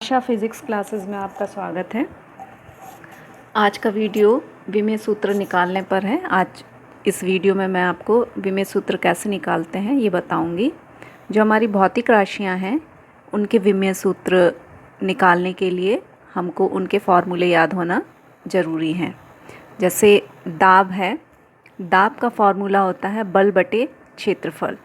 आशा physics classes में आपका स्वागत है। आज का वीडियो विमेय सूत्र निकालने पर है। आज इस वीडियो में मैं आपको विमेय सूत्र कैसे निकालते हैं ये बताऊंगी। जो हमारी भौतिक राशियां हैं उनके विमेय सूत्र निकालने के लिए हमको उनके फॉर्मूले याद होना ज़रूरी हैं। जैसे दाब है, दाब का फॉर्मूला होता है बल बटे क्षेत्रफल।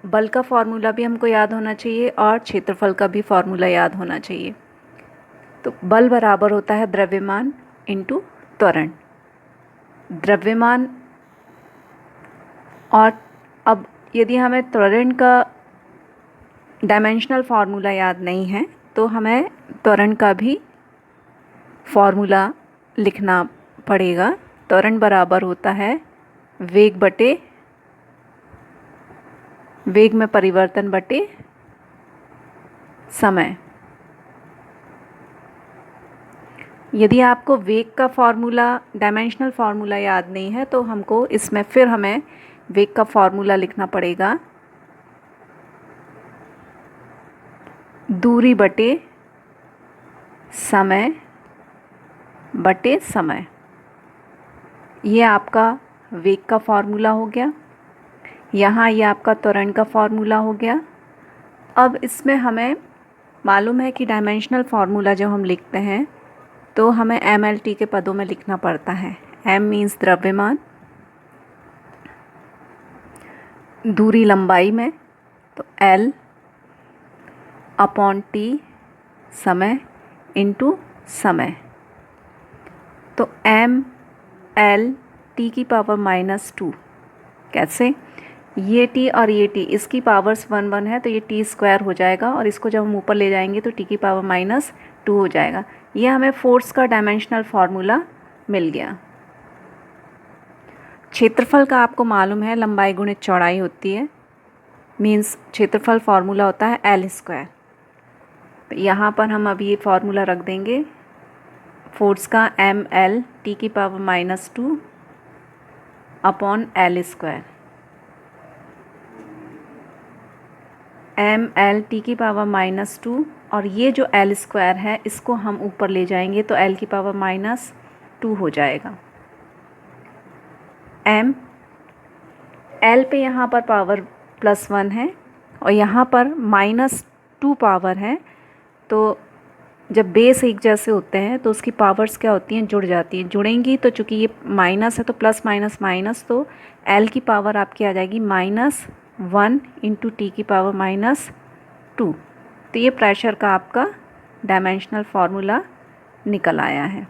बल का फॉर्मूला भी हमको याद होना चाहिए और क्षेत्रफल का भी फॉर्मूला याद होना चाहिए। तो बल बराबर होता है द्रव्यमान इंटू त्वरण। द्रव्यमान और अब यदि हमें त्वरण का डायमेंशनल फार्मूला याद नहीं है तो हमें त्वरण का भी फॉर्मूला लिखना पड़ेगा। त्वरण बराबर होता है वेग बटे वेग में परिवर्तन बटे समय। यदि आपको वेग का फॉर्मूला डायमेंशनल फार्मूला याद नहीं है तो हमको इसमें फिर हमें वेग का फॉर्मूला लिखना पड़ेगा दूरी बटे समय बटे समय। ये आपका वेग का फॉर्मूला हो गया। यहाँ ये आपका त्वरण का फॉर्मूला हो गया। अब इसमें हमें मालूम है कि डायमेंशनल फार्मूला जब हम लिखते हैं तो हमें MLT के पदों में लिखना पड़ता है। M मीन्स द्रव्यमान, दूरी लंबाई में तो L अपॉन T समय इंटू समय। तो ML T की पावर -2 कैसे? ये T और ये T इसकी पावर्स 1 1 है तो ये T स्क्वायर हो जाएगा और इसको जब हम ऊपर ले जाएंगे तो T की पावर -2 हो जाएगा। ये हमें फोर्स का डायमेंशनल फार्मूला मिल गया। क्षेत्रफल का आपको मालूम है लंबाई गुणित चौड़ाई होती है, मीन्स क्षेत्रफल फार्मूला होता है L स्क्वायर। तो यहाँ पर हम अभी ये फार्मूला रख देंगे फोर्स का ML T की power -2 upon L square. ML T की पावर -2 और ये जो L स्क्वायर है इसको हम ऊपर ले जाएंगे तो L की पावर -2 हो जाएगा। L पे यहाँ पर पावर +1 है और यहाँ पर -2 पावर है। तो जब बेस एक जैसे होते हैं तो उसकी पावर्स क्या होती हैं, जुड़ जाती हैं। जुड़ेंगी तो चूँकि ये माइनस है तो प्लस माइनस माइनस, तो L की पावर आपकी आ जाएगी -1 इंटू T की पावर -2। तो ये प्रेशर का आपका डायमेंशनल फार्मूला निकल आया है।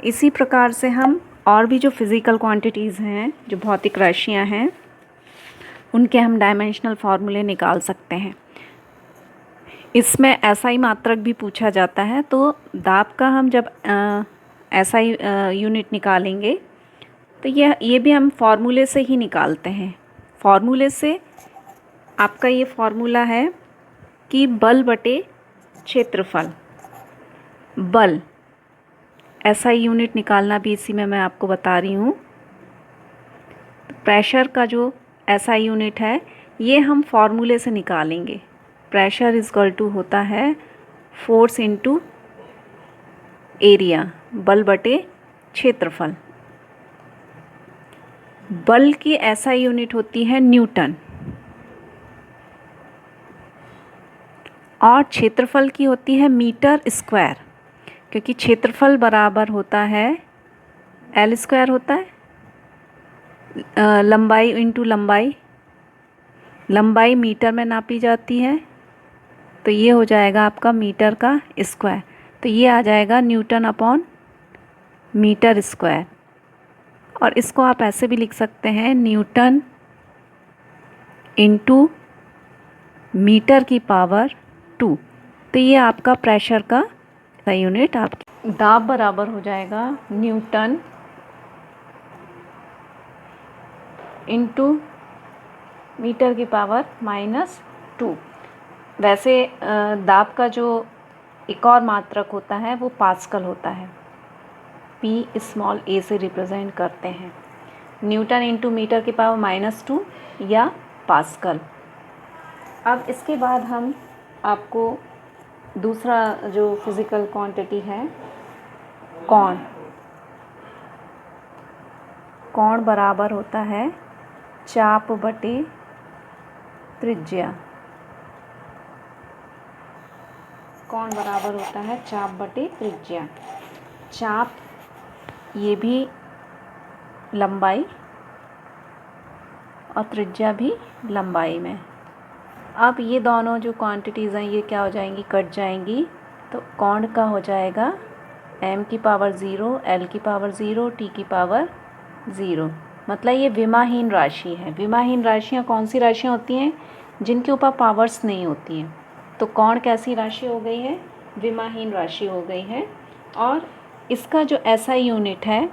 इसी प्रकार से हम और भी जो फिज़िकल क्वांटिटीज़ हैं, जो भौतिक राशियाँ हैं, उनके हम डायमेंशनल फार्मूले निकाल सकते हैं। इसमें SI मात्रक भी पूछा जाता है तो दाब का हम जब SI यूनिट निकालेंगे तो ये भी हम फार्मूले से ही निकालते हैं। फार्मूले से आपका ये फार्मूला है कि बल बटे क्षेत्रफल। बल SI यूनिट निकालना भी इसी में मैं आपको बता रही हूँ। प्रेशर का जो SI यूनिट है ये हम फार्मूले से निकालेंगे। प्रेशर इज इक्वल टू होता है फोर्स इंटू एरिया, बल बटे क्षेत्रफल। बल की SI यूनिट होती है न्यूटन और क्षेत्रफल की होती है मीटर स्क्वायर, क्योंकि क्षेत्रफल बराबर होता है L स्क्वायर होता है लंबाई इंटू लंबाई। लंबाई मीटर में नापी जाती है तो ये हो जाएगा आपका मीटर का स्क्वायर। तो ये आ जाएगा न्यूटन अपॉन मीटर स्क्वायर। और इसको आप ऐसे भी लिख सकते हैं न्यूटन इंटू मीटर की पावर 2। तो ये आपका प्रेशर का यूनिट आपकी दाब बराबर हो जाएगा न्यूटन इंटू मीटर की पावर -2। वैसे दाब का जो एक और मात्रक होता है वो पास्कल होता है, P स्मॉल a से रिप्रेजेंट करते हैं। न्यूटन इंटू मीटर की पावर -2 या पास्कल। अब इसके बाद हम आपको दूसरा जो फिज़िकल क्वांटिटी है कोण बराबर होता है चाप बटे त्रिज्या। कोण बराबर होता है चाप बटे त्रिज्या। चाप ये भी लंबाई और त्रिज्या भी लंबाई में। अब ये दोनों जो क्वांटिटीज़ हैं ये क्या हो जाएंगी, कट जाएंगी। तो कोण का हो जाएगा m की पावर 0, l की पावर 0, t की पावर 0। मतलब ये विमाहीन राशि है। विमाहीन राशियाँ कौन सी राशियाँ होती हैं, जिनके ऊपर पावर्स नहीं होती हैं। तो कोण कैसी राशि हो गई है, विमाहीन राशि हो गई है। और इसका जो SI यूनिट है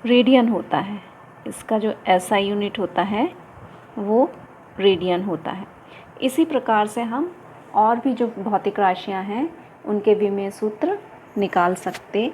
रेडियन होता है। इसका जो SI यूनिट होता है वो रेडियन होता है। इसी प्रकार से हम और भी जो भौतिक राशियाँ हैं उनके विमेय सूत्र निकाल सकते